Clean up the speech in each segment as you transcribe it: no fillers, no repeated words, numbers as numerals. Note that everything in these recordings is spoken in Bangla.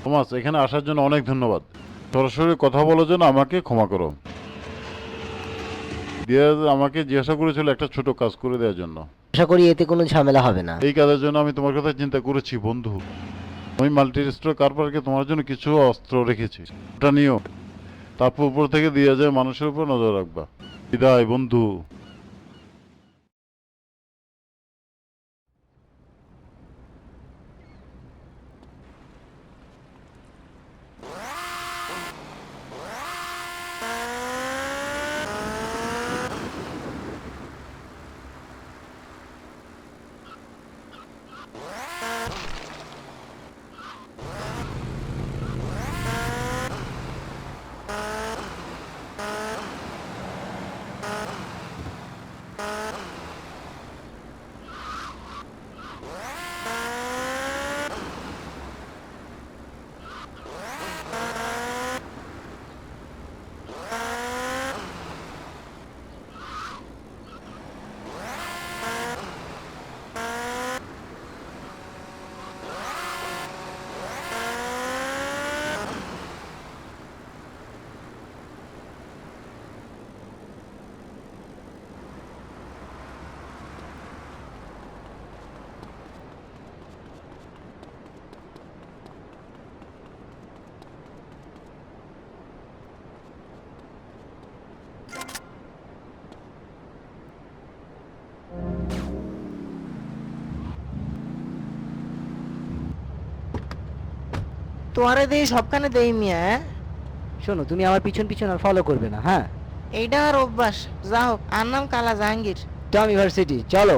থমাস, এখানে আসার জন্য অনেক ধন্যবাদ। সরাসরি কথা বলার জন্য আমাকে ক্ষমা করো। দিয়াজ আমাকে জিজ্ঞাসা করেছিল একটা ছোট কাজ করে দেওয়ার জন্য। আশা করি এতে কোনো ঝামেলা হবে না। এই কাজের জন্য আমি তোমার কথা চিন্তা করেছি বন্ধু। আমি মাল্টি স্টোর কার পার্কে তোমার জন্য কিছু অস্ত্র রেখেছি, ওটা নিও। তারপর উপর থেকে দিয়ে যায় মানুষের উপর নজর রাখবা। বিদায় বন্ধু। তোয়ারে দেই সবখানে দেই মিয়া। শোনো, তুমি আমার পিছন পিছন আর ফলো করবে না, হ্যাঁ? এইটা আর অভ্যাস। যা হোক, আর নাম কালা জাহাঙ্গীর। টম ইউনিভার্সিটি, চলো।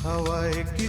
হাওয়ায় কি